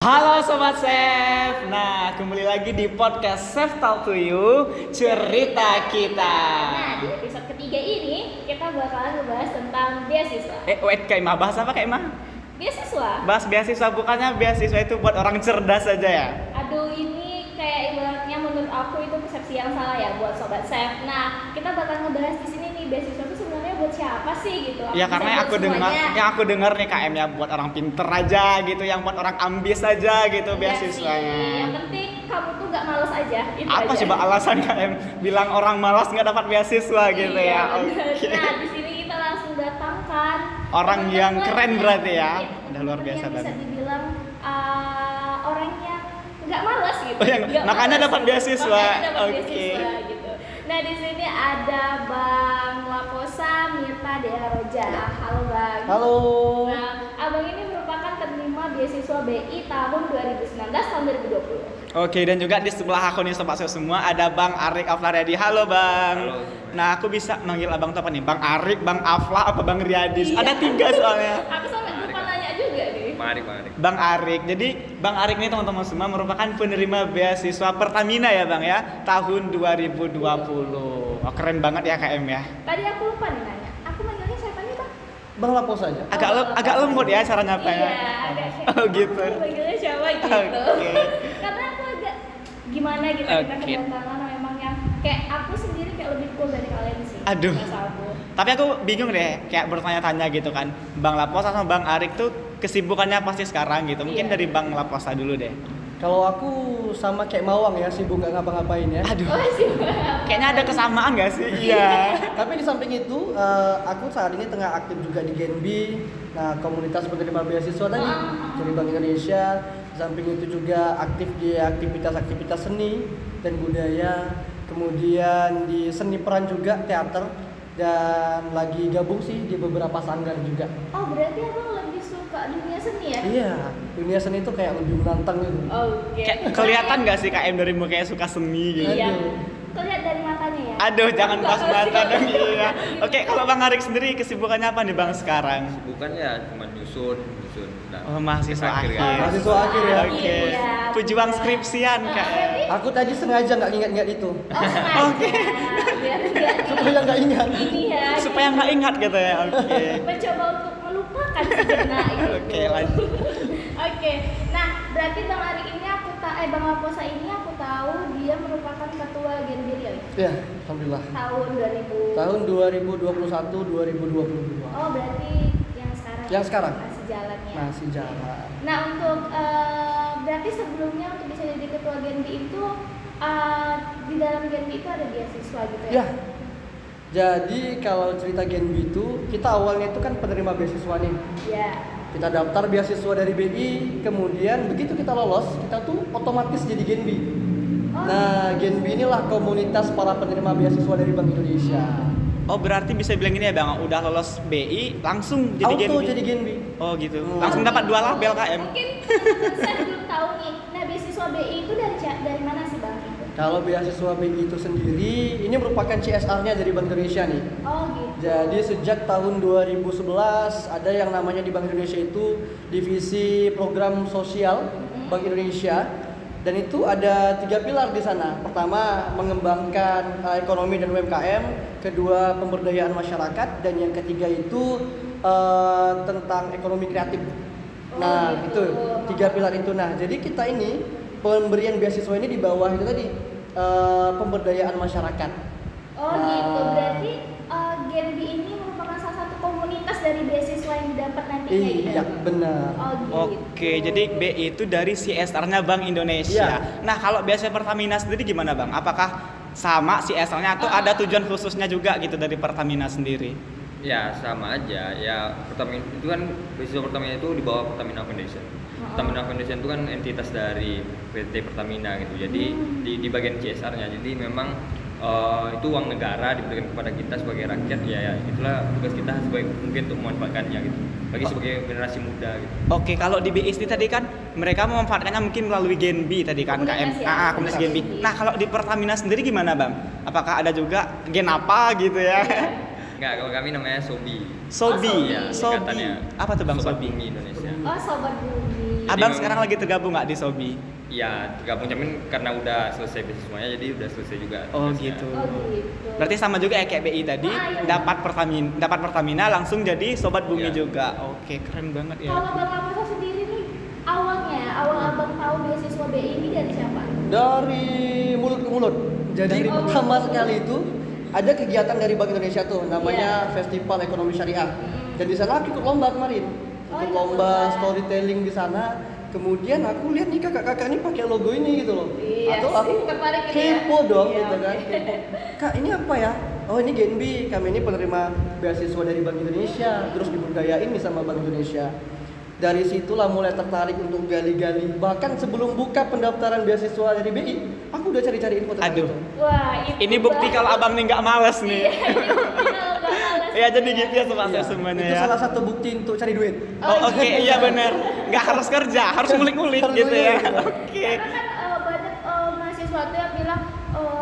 Halo Sobat Chef. Nah, kembali lagi di podcast Chef Talk to You, cerita kita. Nah, di episode ketiga ini kita bakalan ngebahas tentang beasiswa. Wait, Kak Ima, bahas apa Kak Ima? Beasiswa. Bahas beasiswa, bukannya beasiswa itu buat orang cerdas aja ya? Aduh, ini kayak ibaratnya menurut aku itu persepsi yang salah ya buat Sobat Chef. Nah, kita bakal ngebahas di sini nih beasiswa itu sebenarnya buat siapa sih gitu. Ya karena yang aku dengar nih KM ya buat orang pinter aja gitu, yang buat orang ambis aja gitu beasiswanya. Yang penting kamu tuh gak malas aja. Itu Apa aja. sih Mbak alasan KM bilang orang malas nggak dapat beasiswa gitu Iya, ya? bener. Oke. Nah, di sini kita langsung datangkan Orang yang keren berarti ya. Iya, Udah luar biasa yang bisa banget. dibilang orang yang nggak malas gitu. Oh, yang Nggak makanya malas. dapat beasiswa. Makanya dapat Oke. beasiswa gitu. Nah, di sini ada Bang Laposa Mirta Dea Roja. Halo Bang. Halo. Nah, Abang ini merupakan penerima beasiswa BI tahun 2019 tahun 2020. Oke, dan juga di sebelah aku nih Sobat Chef semua ada Bang Arik Afla Riyadi. Halo Bang. Halo. Nah, aku bisa manggil abang tuh apa nih? Bang Arik, Bang Afla, apa Bang Riyadi? Iya. Ada 3 soalnya. Aku sampai lupa nanya juga nih. Mari. Bang Arik. Jadi Bang Arik ini teman-teman semua merupakan penerima beasiswa Pertamina ya Bang ya, tahun 2020. Oh, keren banget ya KM ya. Tadi aku lupa nih nanya. Aku manggilnya siapa nih, Bang? Bang Lapos aja. Agak lembut ya cara nyapanya. Iya, agak Oh gitu. Aku manggilnya siapa gitu. Oke. Karena aku agak gimana gitu kita Oke. kedatangan memang yang kayak aku sendiri kayak lebih cool dari kalian sih. Aduh. Rasa aku. Tapi aku bingung deh, kayak bertanya-tanya gitu kan. Bang Laposa sama Bang Arik tuh kesibukannya pasti sekarang gitu. Mungkin Iya. dari Bang Laposa dulu deh. Kalau aku sama kayak Mawang ya, sibuk nggak ngapa-ngapain ya. Aduh. Oh sih. Kayaknya ada kesamaan gak sih? Iya. Tapi di samping itu, aku saat ini tengah aktif juga di Genbi. Nah, komunitas penerima beasiswa tadi dari Bank Indonesia. Di samping itu juga aktif di aktivitas-aktivitas seni dan budaya. Kemudian di seni peran juga, teater. Dan lagi gabung sih di beberapa sanggar juga. Oh, berarti Abang lebih suka dunia seni ya? Iya, dunia seni itu kayak lebih menantang gitu. Oke. Kayak kelihatan gak sih KM dari kayak suka seni gitu? Iya. Aduh. Kelihatan dari matanya ya. Aduh, jangan Aku bahas nggak tahu mata sih. dong. Iya. Oke, kalau Bang Arik sendiri kesibukannya apa nih Bang sekarang? Bukan ya cuma nyusun. Nah, Oh, mahasiswa akhir akhir. kan. Mahasiswa akhir ya. Oke. Iya, Pejuang benar. skripsian Nah, Kak. berarti- Aku tadi sengaja nggak ingat-ingat itu. Oh, sengaja. Oke. Biar Supaya nggak ingat. ini ya. Supaya nggak ingat gitu ya. Oke. Mencoba untuk melupakan sejenak gitu. Oke, lanjut. Oke. Nah, berarti Bang Ari ini Bang Laposa ini aku tahu dia merupakan ketua Genbi ya? Ya, alhamdulillah. Tahun 2000. Tahun 2021-2022. Oh, berarti yang sekarang. Yang sekarang. Masih jalannya. Masih jalan. Nah, untuk berarti sebelumnya untuk bisa jadi ketua Genbi itu di dalam Genbi itu ada beasiswa gitu ya? Ya. Jadi kalau cerita Genbi itu, kita awalnya itu kan penerima beasiswa nih. Iya. Kita daftar beasiswa dari BI, kemudian begitu kita lolos, kita tuh otomatis jadi Genbi. Oh. Nah, Genbi inilah komunitas para penerima beasiswa dari Bank Indonesia. Oh, berarti bisa bilang ini ya Bang, udah lolos BI langsung jadi Auto Genbi. jadi Genbi. Oh gitu. Hmm. Langsung dapat 2 label KM. Mungkin saya belum tahu nih. Nah, beasiswa BI itu dari mana sih Bang? Kalau beasiswa BI itu sendiri, ini merupakan CSR-nya dari Bank Indonesia nih. Oh gitu. Jadi sejak tahun 2011 ada yang namanya di Bank Indonesia itu divisi program sosial Bank Indonesia, dan itu ada 3 pilar di sana. Pertama, mengembangkan ekonomi dan UMKM, kedua pemberdayaan masyarakat, dan yang ketiga itu tentang ekonomi kreatif. Nah, gitu. itu 3 pilar itu. Nah, jadi kita ini pemberian beasiswa ini di bawah itu tadi pemberdayaan masyarakat. Oh Nah. gitu. Berarti Genbi ini merupakan salah satu komunitas dari beasiswa yang didapat nantinya gitu. Iya, benar. Oh gitu. Oke, jadi BI itu dari CSR-nya Bank Indonesia. Iya. Nah, kalau beasiswa Pertamina sendiri gimana Bang? Apakah sama CSR-nya atau ada tujuan khususnya juga gitu dari Pertamina sendiri? Ya sama aja. Ya Pertamina itu kan beasiswa Pertamina itu di bawah Pertamina Foundation. Pertamina Foundation itu kan entitas dari PT Pertamina gitu. Jadi di bagian CSR-nya. Jadi memang itu uang negara diberikan kepada kita sebagai rakyat. Ya itulah tugas kita sebagai mungkin untuk memanfaatkannya gitu. Bagi sebagai generasi muda gitu. Oke, kalau di BI ini tadi kan mereka memanfaatkannya mungkin melalui Genbi tadi kan Komunitas KM. ya, Komunitas komunitas Genbi. Genbi. Nah, kalau di Pertamina sendiri gimana Bang? Apakah ada juga gen apa gitu ya? Enggak, kalau kami namanya Sobi. Sobi. Oh, Sobi. Sobi. Singkatannya. Apa tuh Bang Sobat Sobi? Bumi Indonesia. Oh, sobat bumi. Abang memang- sekarang lagi tergabung nggak di Sobi? Ya tergabung, cuman karena udah selesai beasiswanya jadi udah selesai juga. Oh tugasnya. gitu. Oh gitu. Berarti sama juga ya kayak BI tadi, Ah, iya. dapat Pertamina langsung jadi sobat bumi Iya. juga. Oke, keren banget ya. Kalau Bang Amoso sendiri nih, awal abang tahu beasiswa BI ini dari siapa? Dari mulut ke mulut. Jadi Oh. pertama sekali itu ada kegiatan dari Bank Indonesia tuh namanya Iya. Festival Ekonomi Syariah. Dan di sana aku ikut lomba kemarin. Oh, Ikut ikut lomba lomba. storytelling di sana. Kemudian aku lihat nih kakak-kakak ini pakai logo ini gitu loh. Iya Atau sih, aku tertarik gitu ya. kepo dong Iya, gitu kan. oke. Kepo. Kak, ini apa ya? Oh, ini Genbi. Kami ini penerima beasiswa dari Bank Indonesia. Terus diberdayain nih sama Bank Indonesia. Dari situlah mulai tertarik untuk gali-gali. Bahkan sebelum buka pendaftaran beasiswa dari BI, aku udah cari-cari info tentang Aduh. itu. Wah, itu Ini bukti banget. kalau abang nih nggak males Iya, nih. ini bukti kalau nggak males. Ya jadi gitu ya sobat Iya, semuanya itu ya. salah satu bukti untuk cari duit. Oh, oke, iya benar. Nggak harus kerja, harus ngulik-ngulik Harus gitu ya. ngulik, gitu. Oke. Karena kan banyak mahasiswa tuh yang bilang,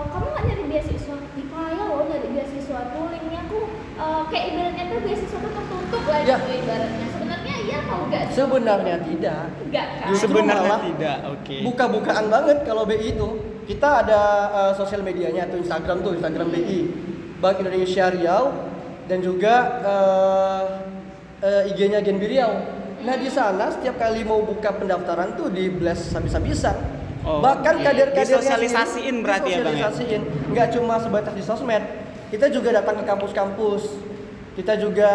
kamu nggak nyari beasiswa? Ih, payah loh nyari beasiswa tuh, linknya tuh kayak ibaratnya tuh beasiswa tuh tertutup lah Ya. gitu ibaratnya. Sebenarnya iya atau enggak? Sebenarnya tidak. Enggak kan? Justru Sebenarnya malah tidak. Oke. Buka-bukaan banget kalau BI itu. Kita ada sosial medianya atau Instagram tuh, Instagram BI. Bank Indonesia Riau dan juga IG-nya Genbi Riau. Nah, di sana setiap kali mau buka pendaftaran tuh di blast habis-habisan. Oh, Bahkan oke. kader-kadernya Disosialisasiin sendiri berarti ya, Bang, ya? disosialisasiin. Nggak cuma sebatas di sosmed. Kita juga datang ke kampus-kampus. Kita juga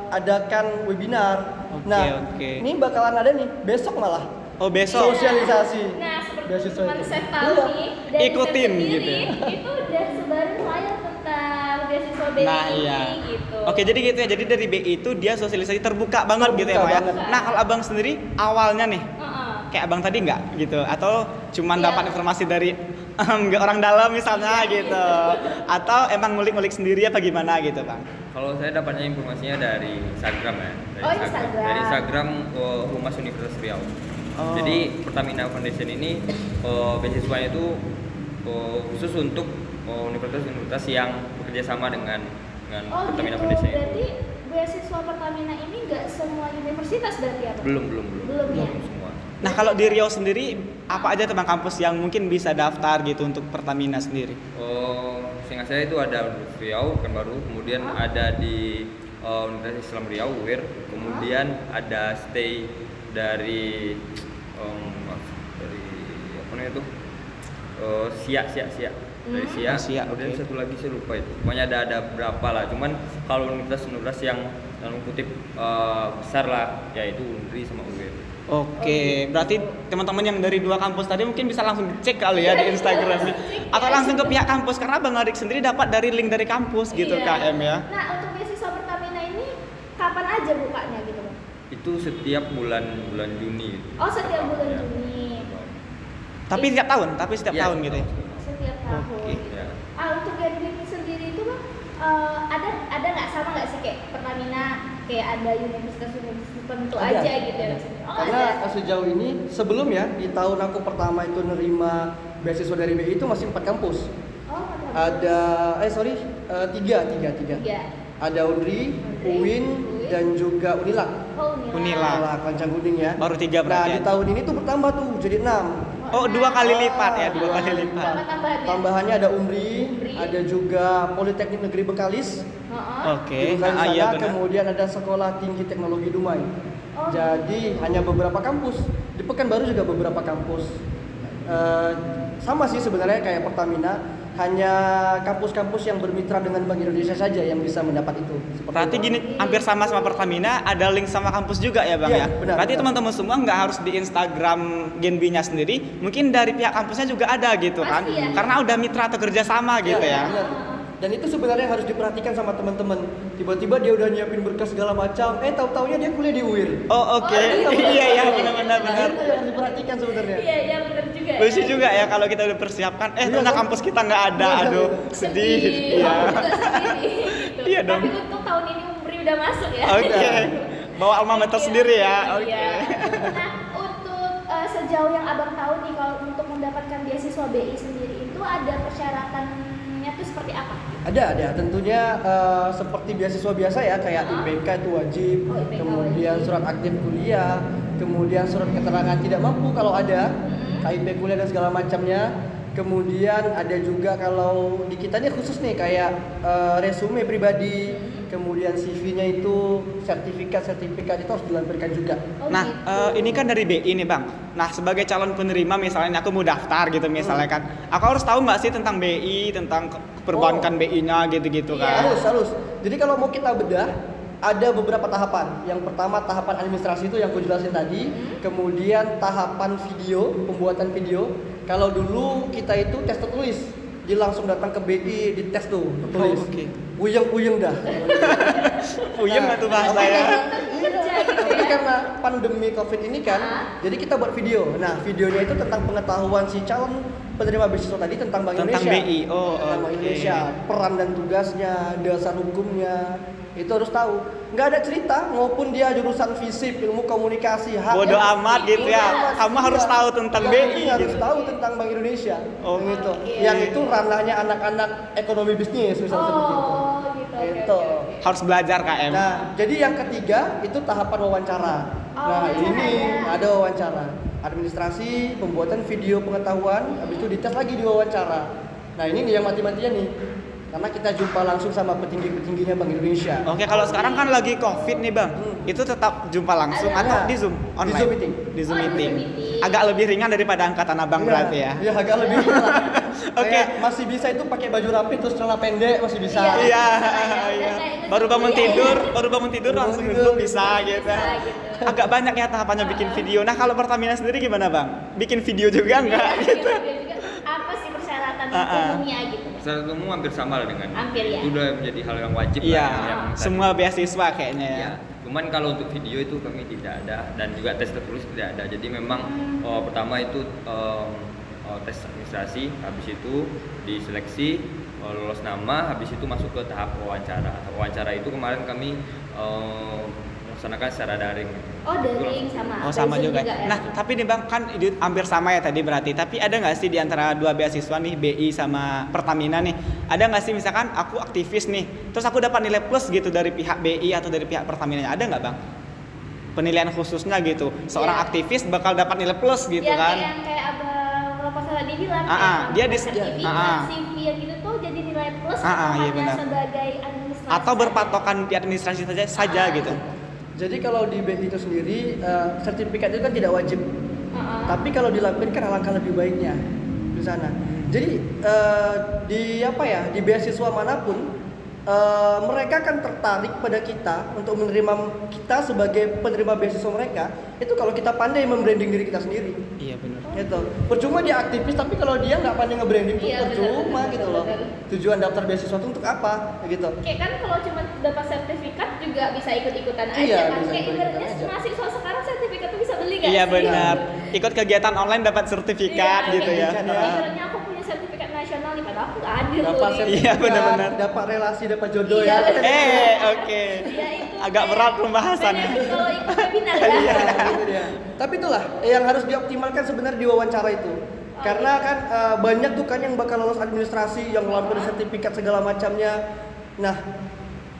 adakan webinar. Oke, Nah, oke. ini bakalan ada nih besok malah. Oh, besok. Sosialisasi. Nah, seperti Beasiswa teman itu. saya tahu Iya. nih, dari Ikutin saya gitu sendiri, ya. itu udah sebarin flyer tentang beasiswa BI Nah iya. gitu. Oke jadi gitu ya. Jadi dari BI itu dia sosialisasi terbuka banget gitu ya, Terbuka Pak ya. banget. Nah kalau abang sendiri awalnya nih Heeh. kayak abang tadi nggak gitu atau cuman Iya. dapat informasi dari orang dalam misalnya Iya. gitu atau emang ngulik-ngulik sendiri apa gimana gitu bang? Kalau saya dapatnya informasinya dari Instagram ya. Dari Oh, Instagram. Dari Instagram Humas Universitas Riau. Oh. Jadi Pertamina Foundation ini beasiswanya itu khusus untuk universitas-universitas yang bekerja sama dengan Oh Pertamina gitu, Foundation. berarti beasiswa Pertamina ini nggak semua universitas berarti apa? Belum Belum ya? semua. Nah kalau di Riau sendiri apa aja teman kampus yang mungkin bisa daftar gitu untuk Pertamina sendiri? Seingat saya itu ada Riau Pekanbaru, kemudian ada di Universitas Islam Riau UIR, kemudian ada stay dari apa namanya itu Sia dari Sia, Sia, kemudian oke. satu lagi saya lupa itu, pokoknya ada berapa lah, cuman kalau universitas yang dalam kutip besar lah yaitu UNRI sama UIR. Oke, berarti teman-teman yang dari dua kampus tadi mungkin bisa langsung cek kali ya di Instagram atau langsung ke pihak kampus karena Bang Arik sendiri dapat dari link dari kampus gitu Iya. KM ya. Nah untuk beasiswa Pertamina ini kapan aja bukanya gitu Bang? Itu setiap bulan Juni gitu. Oh setiap bulan Ya. Juni. Tapi setiap Iya, tahun gitu ya. Setiap tahun. Oke. Ya. Untuk Genbi sendiri itu Bang, ada nggak sama nggak sih kayak Pertamina kayak ada universitas-universitas tertentu Ada, aja gitu ya? ada. maksudnya? Oh Karena ada. sejauh ini sebelum ya di tahun aku pertama itu nerima beasiswa dari BI itu masih 4 kampus. Oh Ada tiga. Tiga. Ada UNRI, UNRI, UIN, dan juga Unilak. Oh Unila. Unilak Lancang Kuning ya. Baru 3 Nah berarti. di ya? tahun ini tuh bertambah tuh jadi 6. Oh, 2 kali lipat ya, 2 kali lipat. Sama tambahannya. Tambahannya ada UNRI, UNRI. ada juga Politeknik Negeri Bengkalis. Heeh. Oke. Di Bengkalis Ah, iya sana, benar. kemudian ada Sekolah Tinggi Teknologi Dumai. Oh. Jadi hanya beberapa kampus. Di Pekanbaru juga beberapa kampus. Sama sih sebenarnya kayak Pertamina, hanya kampus-kampus yang bermitra dengan Bank Indonesia saja yang bisa mendapat itu. Seperti Berarti itu. gini, hampir sama Pertamina, ada link sama kampus juga ya Bang Iya, ya? benar, Berarti benar. teman-teman semua nggak harus di Instagram Genbi-nya sendiri, mungkin dari pihak kampusnya juga ada gitu kan? Pasti ya. Karena udah mitra atau kerja sama gitu Iya, ya. benar. Dan itu sebenarnya harus diperhatikan sama teman-teman. Tiba-tiba dia udah nyiapin berkas segala macam, tahu-taunya dia kuliah di UIR. Oh oke, iya ya benar-benar Nah, benar. itu yang harus diperhatikan sebenarnya. Iya benar juga. Lucu juga ya kalau kita udah persiapkan, Iya, ternyata kan? kampus kita nggak ada, Iya, aduh iya. sedih. Iya. Aku juga sedih gitu. Iya dong. Tapi untuk tahun ini Umbri udah masuk ya. Oke, bawa alma mater sendiri ya. Oke. Iya. Nah, untuk sejauh yang Abang tahu nih kalau untuk mendapatkan beasiswa BI sendiri itu ada persyaratannya tuh seperti apa? Ada. Tentunya seperti beasiswa biasa ya, kayak IPK itu wajib, Oh, IPK kemudian wajib. surat aktif kuliah, kemudian surat keterangan tidak mampu kalau ada, KIP kuliah dan segala macamnya. Kemudian ada juga kalau di kita ini khusus nih kayak resume pribadi, kemudian CV-nya itu sertifikat itu harus dilampirkan juga. Oh, Nah, gitu. ini kan dari BI nih bang. Nah, sebagai calon penerima misalnya aku mau daftar gitu misalnya kan, aku harus tahu nggak sih tentang BI, tentang perbankan BI-nya gitu-gitu kan? Harus. Jadi kalau mau kita bedah, ada beberapa tahapan. Yang pertama tahapan administrasi itu yang aku jelasin tadi, kemudian tahapan video, pembuatan video. Kalau dulu kita itu tes tertulis, dia langsung datang ke BI dites tuh tertulis. Oh, oke. Puyeng dah. Puyeng nggak tuh bahasa tapi ya? Kerja gitu Tapi ya. karena pandemi COVID ini kan, jadi kita buat video. Nah, videonya itu tentang pengetahuan si calon penerima beasiswa tadi tentang Bank Tentang Indonesia. BI. Oh, Tentang Bank oke. Indonesia, peran dan tugasnya, dasar hukumnya, itu harus tahu. Nggak ada cerita, maupun dia jurusan FISIP, ilmu komunikasi, Bodoh amat gitu ya. Bodoh amat. Kamu harus Iya. tahu tentang Yang BI penting harus gitu. tahu tentang Bank Indonesia. Oh, gitu. oke. Yang itu ranahnya anak-anak ekonomi bisnis misalnya seperti itu. Oh, gitu. Oke, Itu. oke, oke. Harus belajar KM. Nah, jadi yang ketiga itu tahapan wawancara. Oh, Nah, wawancara ini ada. ada wawancara. Administrasi, pembuatan video pengetahuan, habis itu dites lagi di wawancara. Nah, ini nih yang mati-matian nih. Karena kita jumpa langsung sama petinggi-petingginya Bank Indonesia. Oke, kalau sekarang kan lagi COVID nih bang, itu tetap jumpa langsung Ada. atau Iya. di Zoom online? Di Zoom meeting. Di Zoom Oh, di meeting. Zoom meeting. Agak lebih ringan daripada angkatan abang Iya, berarti ya. Iya, agak lebih lah. Oke. Kayak masih bisa itu pakai baju rapi terus celana pendek masih bisa. Iya. Iya, Udah iya. kayak Baru bangun gitu ya. tidur Baru langsung bangun Zoom tidur. bisa gitu. Bisa gitu. Agak banyak ya tahapannya bikin video. Nah, kalau Pertamina sendiri gimana bang? Bikin video juga enggak Iya, gitu? iya, juga. Apa sih persyaratan Ah. umumnya gitu? Secara umum hampir sama lah dengan Hampir, ya. itu udah menjadi hal yang wajib Iya, lah yang tadi. semua beasiswa kayaknya ya. Ya, cuman kalau untuk video itu kami tidak ada dan juga tes tertulis tidak ada. Jadi memang pertama itu tes administrasi, habis itu diseleksi, lolos nama, habis itu masuk ke tahap wawancara. Wawancara itu kemarin kami melaksanakan secara daring. Oh, daring sama. Oh sama Zoom juga. ya? Nah tapi nih bang kan hampir sama ya tadi berarti. Tapi ada nggak sih di antara dua beasiswa nih BI sama Pertamina nih? Ada nggak sih misalkan aku aktivis nih, terus aku dapat nilai plus gitu dari pihak BI atau dari pihak Pertamina? Ada nggak bang? Penilaian khususnya gitu. Seorang Iya. aktivis bakal dapat nilai plus gitu Ya, kan? kayak abang Bapak tadi bilang. Dia di sertifikat, CV yang gitu tuh jadi nilai plus iya hanya benar. sebagai administrasi. Atau berpatokan di administrasi saja gitu. Jadi kalau di BI itu sendiri sertifikat itu kan tidak wajib. Tapi kalau dilampirkan alangkah lebih baiknya di sana. Jadi di beasiswa manapun mereka kan tertarik pada kita untuk menerima kita sebagai penerima beasiswa mereka. Itu kalau kita pandai membranding diri kita sendiri. Iya benar. Gitu. Percuma dia aktivis tapi kalau dia nggak pandai nge-branding tuh Iya, percuma benar, gitu benar, loh. benar. Tujuan daftar beasiswa itu untuk apa? Gitu. Kayak kan kalau cuma dapat sertifikat juga bisa ikut-ikutan aja Iya, kan. bisa Kayak ikut-ikutan ibaratnya aja. mahasiswa sekarang sertifikat tuh bisa beli nggak Iya sih? benar. Ikut kegiatan online dapat sertifikat Iya, gitu ya. kayak Iya. Ibaratnya aku punya sertifikat nasional nih padahal aku nggak adil Dapat loh nih. sertifikat, Iya, benar-benar. dapat relasi, dapat jodoh Iya, ya. benar. Oke. Iya, itu Agak kayak berat pembahasannya. benefit kalau ikut webinar ya. Iya, gitu dia. Tapi itulah yang harus dioptimalkan sebenarnya di wawancara itu. Karena kan banyak tuh kan yang bakal lolos administrasi, yang lampir sertifikat segala macamnya. Nah,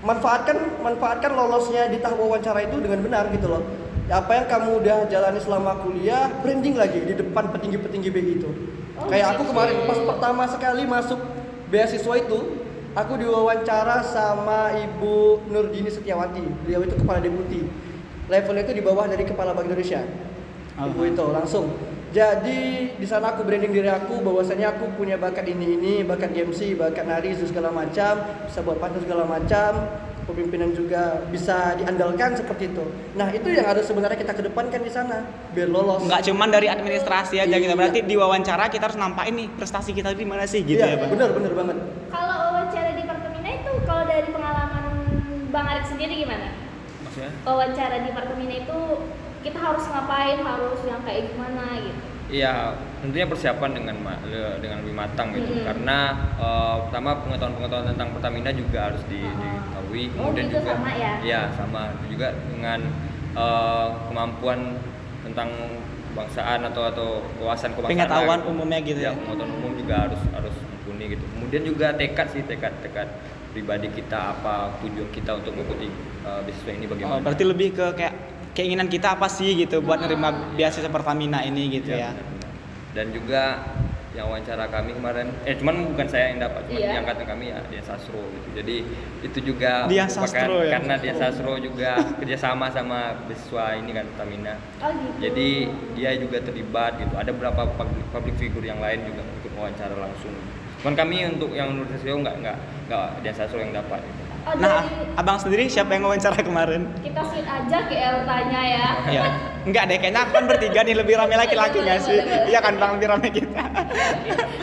manfaatkan lolosnya di tahap wawancara itu dengan benar gitu loh. Apa yang kamu udah jalani selama kuliah, branding lagi di depan petinggi-petinggi BI itu. Oh, Kayak aku gitu. kemarin pas pertama sekali masuk beasiswa itu, aku diwawancara sama Ibu Nurdini Setiawati. Beliau itu kepala deputi. Levelnya itu di bawah dari kepala Bank Indonesia. Ibu itu langsung. Jadi di sana aku branding diri aku bahwasanya aku punya bakat ini, bakat MC, bakat nari segala macam, bisa buat pantun segala macam, kepemimpinan juga bisa diandalkan seperti itu. Nah, itu yang harus sebenarnya kita kedepankan di sana biar lolos. Nggak cuman dari administrasi aja gitu. Iya. Berarti di wawancara kita harus nampakin nih prestasi kita di mana sih gitu Iya, ya bang. benar banget. Kalau wawancara di Pertamina itu kalau dari pengalaman Bang Arif sendiri gimana? Maksudnya? Wawancara di Pertamina itu kita harus ngapain, harus yang kayak gimana gitu. Iya, tentunya persiapan dengan lebih matang gitu. Karena pertama pengetahuan tentang Pertamina juga harus diketahui. Oh, Kemudian gitu juga sama ya? Iya, sama. Itu juga dengan kemampuan tentang kebangsaan atau wawasan kebangsaan. Pengetahuan gitu. umumnya gitu ya. Pengetahuan umum juga harus mumpuni gitu. Kemudian juga tekad pribadi kita, apa tujuan kita untuk mengikuti beasiswa ini Oh, bagaimana. berarti lebih ke kayak keinginan kita apa sih gitu buat nerima beasiswa Pertamina ini gitu ya. benar-benar. Dan juga yang wawancara kami kemarin, cuman bukan saya yang dapat, cuman Iya. yang angkatan kami ya Dian Sastro gitu. Jadi itu juga Dian merupakan- Sastro ya? karena Dian Sastro juga kerjasama sama beasiswa ini kan Pertamina. Oh gitu. Jadi dia juga terlibat gitu. Ada beberapa public figure yang lain juga untuk wawancara langsung. Cuman kami untuk yang nulis SEO nggak Dian Sastro yang dapat gitu. Oh, Nah, dari abang sendiri siapa yang wawancara kemarin? kita sweet aja KL tanya ya. Ya, enggak deh, kayaknya aku kan bertiga nih, lebih rame laki-laki nggak sih? Boleh. Iya kan bang, lebih rame kita.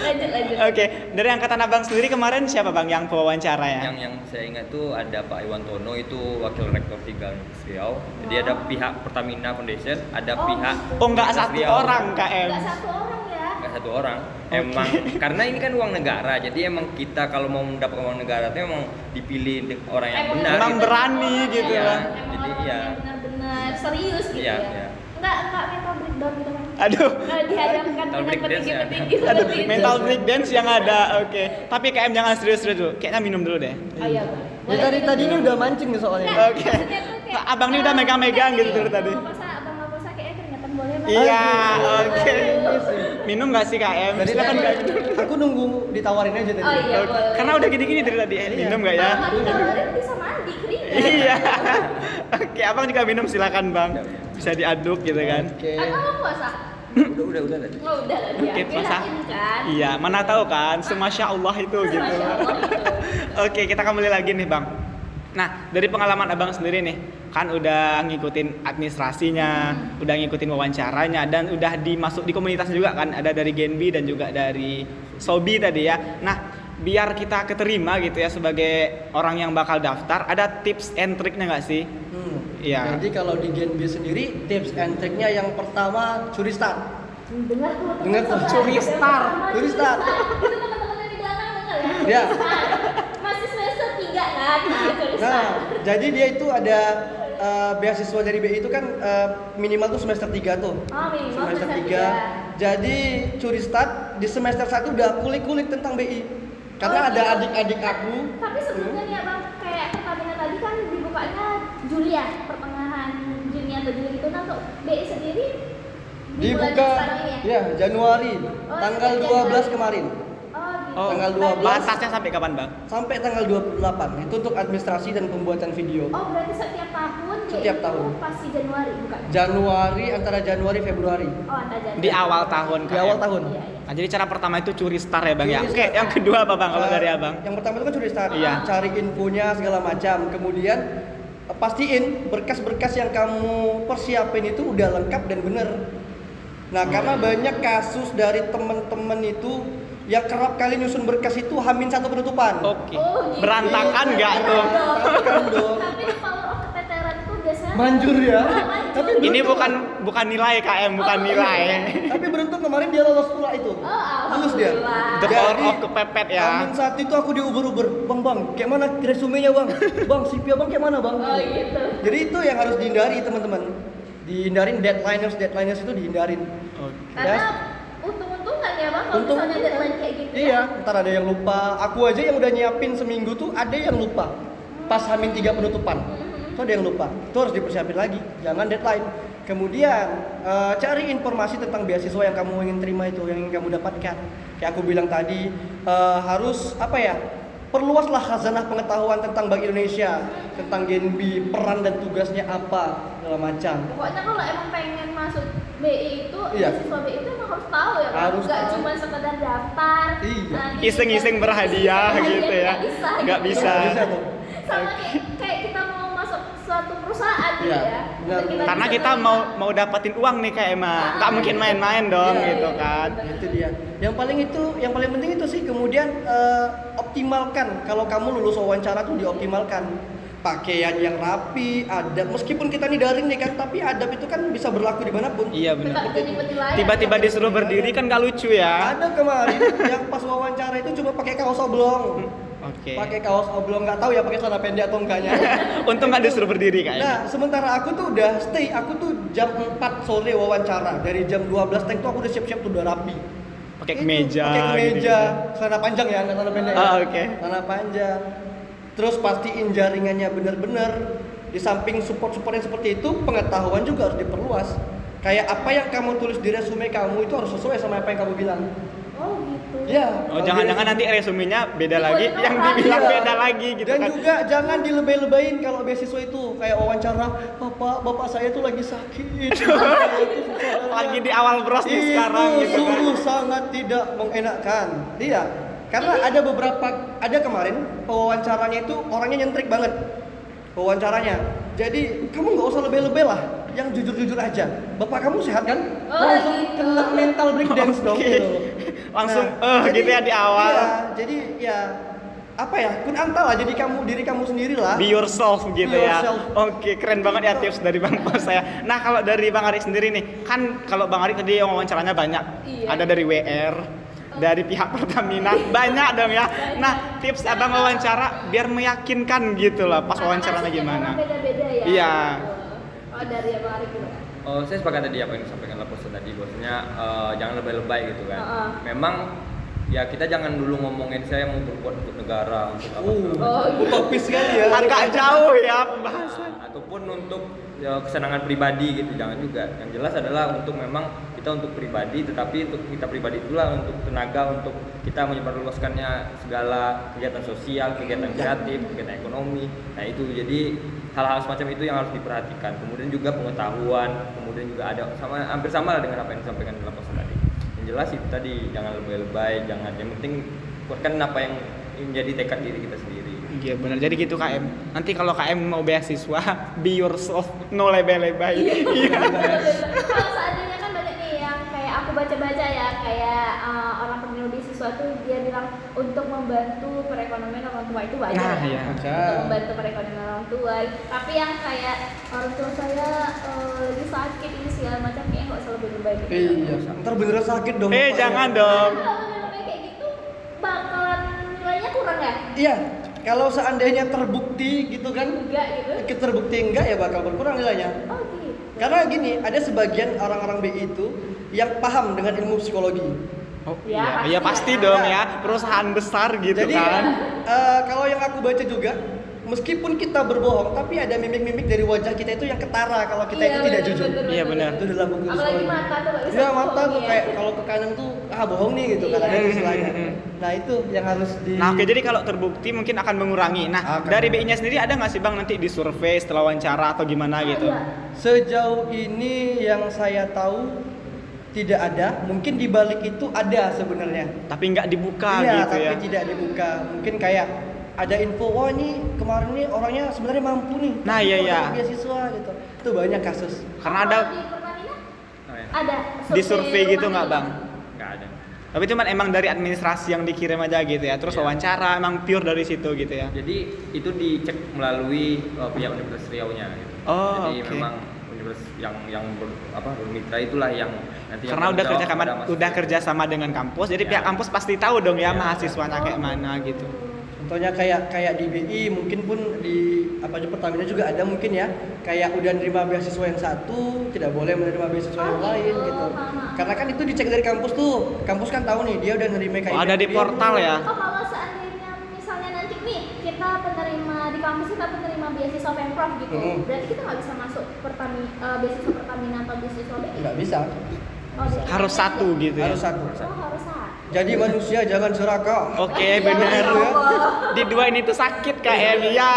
Lanjut. Oke, dari angkatan abang sendiri kemarin siapa bang yang pewawancara ya? Yang saya ingat tuh ada Pak Iwan Tono, itu wakil rektor 3 Universitas Riau. Jadi ada pihak Pertamina Foundation, ada Oh. pihak Oh nggak Universitas satu Riau. orang KM. Enggak satu orang ya. Nggak satu orang. Emang karena ini kan uang negara, jadi emang kita kalau mau mendapatkan uang negara itu emang dipilih orang yang benar. Emang gitu. berani gitu Iya. kan. Emang Jadi, orang iya. yang benar-benar serius gitu Iya, ya. iya. Enggak mental breakdown gitu kan. Aduh, Nggak dihadapkan Mental dengan breakdance ya. petinggi-petinggi aduh, seperti itu. mental breakdance yang ada, oke. Tapi KM jangan serius-serius dulu, kayaknya minum dulu deh. Oh iya. Ya tadi ini udah mancing nih soalnya. Nggak, Oke. maksudnya tuh kayak, Abang ini udah megang-megang gitu dari tadi. Abang nggak puasa kayaknya keringetan boleh Bang. Iya, Aduh. oke. Minum nggak sih KM? Dari Silakan tadi KM. aku nunggu ditawarin aja tadi. Oh iya Oke. boleh. Karena udah gini-gini dari tadi, minum nggak ya? Kalau ditawarin bisa mandi keringet. Iya. Oke, abang juga minum silakan bang. Bisa diaduk gitu kan. Oke. Atau mau puasa? Udah tadi. Oh udah lah dia. Oke, puasa. Kirain kan. Iya, mana tahu kan, semasya Allah itu gitu. Masya Allah itu. Oke, kita kembali lagi nih bang. Nah, dari pengalaman abang sendiri nih, kan udah ngikutin administrasinya, udah ngikutin wawancaranya, dan udah dimasuk di komunitasnya juga kan, ada dari Genbi dan juga dari Sobi tadi ya. Nah, biar kita keterima gitu ya sebagai orang yang bakal daftar, ada tips and triknya nggak sih? Iya. Jadi kalau di Gen B sendiri tips and triknya yang pertama curi start. Dengar tuh. Dengar tuh, curi start. Curi start. Itu teman-teman yang di belakang dengar ya. Ya. Masih semester 3 kan. Curi Nah, start. jadi dia itu ada beasiswa dari BI itu kan minimal tuh semester 3 tuh. Oh, minimal Semester semester 3. Jadi curi start di semester 1 udah kulik-kulik tentang BI. Karena Oh, ada iya. adik-adik aku. Tapi sebelumnya nih abang kayak Pertamina tadi kan dibukanya Juli ya, pertengahan Juni atau Juli gitu. Nah untuk BI sendiri di bulan Dibuka sekarang ini ya? ya Januari Oh, tanggal sejak 12 Januari. kemarin Oh, gitu. Tanggal 12. Batasnya sampai kapan bang? sampai tanggal 28. Itu untuk administrasi dan pembuatan video. Oh berarti setiap tahun Setiap BI tahun. itu pasti Januari bukan? Januari antara Januari Februari. Oh antara Januari. Di awal tahun Di awal tahun. Iya, iya. Nah, jadi cara pertama itu curi start ya bang ya. Curi Oke, start. yang kedua apa bang kalau dari abang? Yang pertama itu kan curi start. Iya. Cari infonya segala macam. Kemudian pastiin berkas-berkas yang kamu persiapin itu udah lengkap dan bener. Nah, karena banyak kasus dari teman-teman itu yang kerap kali nyusun berkas itu hamin satu penutupan. Oke. Oh, gitu. Berantakan nggak tuh? Berantakan dong. Tapi power of keteteran itu biasanya Manjur ya. Oh, manjur. Tapi Ini beruntung- bukan nilai KM, bukan Oh, nilai. Tapi beruntung kemarin dia lolos pula itu. Oh, Lulus dia. alhamdulillah. The power Jadi, of kepepet ya. Amin saat itu aku diuber-uber, bang, kayak mana resumenya bang? Bang, CV bang kayak mana bang? Oh gitu. Jadi itu yang harus dihindari teman-teman. Dihindarin deadliners itu dihindarin. Karena untung-untungan ya bang kalau Untung- misalnya deadline kayak gitu. Iya, ntar ada yang lupa. Aku aja yang udah nyiapin seminggu tuh ada yang lupa. Pas hamin 3 penutupan. Itu ada yang lupa. Itu harus dipersiapin lagi. Jangan deadline. Kemudian cari informasi tentang beasiswa yang kamu ingin terima itu, yang ingin kamu dapatkan. Kayak aku bilang tadi, harus apa ya? Perluaslah khazanah pengetahuan tentang Bank Indonesia, tentang Genbi, peran dan tugasnya apa, segala macam. Pokoknya kalau emang pengen masuk BI itu, Iya. siswa BI itu emang harus tahu ya Bang. Harus Nggak tahu. cuma sekedar daftar. Iya. nanti Iseng-iseng berhadiah Iya, gitu ya. Nggak bisa. Nggak gitu. bisa. Nggak bisa tuh. Sama kayak kita mau masuk suatu perusahaan gitu Iya, ya. benar. Untuk Karena bisa kita terima. mau dapatin uang nih kayak emang nggak mungkin main-main dong Iya. gitu kan. Itu dia. Yang paling penting itu sih kemudian optimalkan. Kalau kamu lulus wawancara tuh dioptimalkan. Pakaian yang rapi, adab. Meskipun kita nih daring nih kan, tapi adab itu kan bisa berlaku dimanapun. Iya benar. Tetap jadi penilaian. Tiba-tiba disuruh berdiri kan gak lucu ya. Ada kemarin yang pas wawancara itu cuma pakai kaos oblong. Oke. Pakai kaos oblong, nggak tahu ya pakai celana pendek atau enggaknya. Untung gak disuruh berdiri kayaknya. Nah, sementara aku tuh udah stay, aku tuh jam 4 sore wawancara. Dari jam 12 tank tuh aku udah siap-siap tuh udah rapi. Pakai Itu, kemeja. pakai kemeja, gitu-gitu. celana panjang ya, nggak celana pendek. Ah, ya. oke. Celana panjang. Terus pastiin jaringannya bener-bener. di samping support yang seperti itu, pengetahuan juga harus diperluas. Kayak apa yang kamu tulis di resume kamu itu harus sesuai sama apa yang kamu bilang. Oh gitu. Ya. Oh, jangan-jangan nanti resumenya beda lagi, yang dibilang Iya. beda lagi gitu Dan kan. juga jangan dilebay-lebayin kalau beasiswa itu kayak wawancara, bapak saya tuh lagi sakit. Lagi di awal bros nih sekarang Itu gitu kan. sungguh sangat tidak mengenakan. Iya. Karena ada kemarin pewawancaranya itu orangnya nyentrik banget. Pewawancaranya. Jadi kamu nggak usah lebay-lebay lah, yang jujur-jujur aja. Bapak kamu sehat kan? Oh, Langsung gitu. kena mental breakdance dong Oke. gitu. Langsung, jadi, gitu ya di awal. Iya, jadi ya apa ya? Kun anta lah, jadi diri kamu sendiri lah. Be yourself gitu Be ya. yourself. Oke, keren banget ya tips dari Bang Pos saya. Nah, kalau dari Bang Arik sendiri nih, kan kalau Bang Arik tadi yang wawancaranya banyak. Iya. Ada dari WR, dari pihak Pertamina, banyak dong ya. Nah, tips Abang wawancara biar meyakinkan gitu lah pas wawancaranya gimana. Beda-beda ya. Iya. Oh, dari yang Arik gimana? Saya sepakat tadi apa yang disampaikan Laposa tadi, bahwasanya jangan lebay-lebay gitu kan. Memang ya kita jangan dulu ngomongin saya mau berbuat untuk negara, untuk apa segala macam. Oh, iya. Utopis sekali ya. Agak jauh ya pembahasan. Ataupun untuk ya, kesenangan pribadi gitu, jangan juga. Yang jelas adalah untuk memang kita untuk pribadi, tetapi untuk kita pribadi itulah untuk tenaga, untuk kita menyebarluaskannya segala kegiatan sosial, kegiatan kreatif, kegiatan ekonomi. Nah itu jadi hal-hal semacam itu yang harus diperhatikan. Kemudian juga pengetahuan, kemudian juga ada hampir sama lah dengan apa yang disampaikan dalam pesan tadi. Yang jelas itu tadi, jangan lebay-lebay, jangan, yang penting kuatkan apa yang menjadi tekad diri kita sendiri. Iya benar. Jadi gitu KM. Nanti kalau KM mau beasiswa, be yourself, no lebay-lebay. Iya. Kalau seandainya kan banyak nih yang kayak aku baca-baca ya, kayak orang penerima beasiswa tuh dia bilang untuk membantu perekonomian orang tua itu wajar. Nah, ya. iya. Untuk membantu perekonomian orang tua. Tapi yang kayak orang tua saya lagi sakit ini segala macam kayaknya nggak usah lebay-lebay gitu. Iya. Ntar beneran sakit dong. Bapak. Jangan dong. Kalau lebay-lebay kayak gitu bakalan nilainya kurang ya? Iya. Kalau seandainya terbukti gitu kan, Enggak gitu. terbukti enggak ya bakal berkurang nilainya. Oh gitu. Karena gini, ada sebagian orang-orang BI itu yang paham dengan ilmu psikologi. Oh Ya, iya, pasti pasti ya. dong ya. Perusahaan besar gitu Jadi kan. kalau yang aku baca juga, meskipun kita berbohong, tapi ada mimik-mimik dari wajah kita itu yang ketara kalau kita itu tidak jujur. Iya, benar. Itu dalam buku Apalagi psikologi. mata tuh nggak bisa Iya, mata bohong tuh ya. kayak kalau ke kanan tuh bohong nih gitu kan, ada Iya. istilahnya. Nah itu yang harus di. Nah oke, jadi kalau terbukti mungkin akan mengurangi. Nah Akan. dari BI-nya sendiri ada nggak sih Bang nanti di survei setelah wawancara atau gimana gitu? Iya. Sejauh ini yang saya tahu tidak ada. Mungkin di balik itu ada sebenarnya. Tapi nggak dibuka Iya, gitu tapi ya? tidak dibuka. Mungkin kayak ada info, wah ini kemarin nih orangnya sebenarnya mampu nih. Nah, iya, Tapi iya. dapat beasiswa gitu. Itu banyak kasus. Karena ada Kalau di Pertamina Oh, ya. ada di survei gitu rumah nggak ini. Bang? Nggak ada. Tapi cuman emang dari administrasi yang dikirim aja gitu ya. Terus Iya. wawancara emang pure dari situ gitu ya. Jadi itu dicek melalui pihak Universitas Riau-nya gitu. Oh, Jadi oke. memang universitas yang bermitra itulah yang nanti Karena udah kerja sama pada udah kerja sama dengan kampus, jadi Ya. pihak kampus pasti tahu dong ya Ya. mahasiswanya kayak mana gitu. Contohnya kayak di BI, mungkin pun di Pertamina juga ada mungkin ya. Kayak udah nerima beasiswa yang satu, tidak boleh menerima beasiswa yang Oh, lain gitu. gitu. Paham. Karena kan itu dicek dari kampus tuh. Kampus kan tahu nih dia udah nerima kayak Oh, ada di portal ya? Oh kalau seandainya misalnya nanti nih kita penerima di kampus kita penerima beasiswa Pemprov gitu, berarti kita nggak bisa masuk beasiswa Pertamina atau beasiswa BI? Nggak bisa. Oh, di- Harus satu gitu ya. Harus satu. Oh harus satu. Jadi manusia jangan serakah. Oke, Ya, benar. ya Allah. Di dua ini tuh sakit KM ya.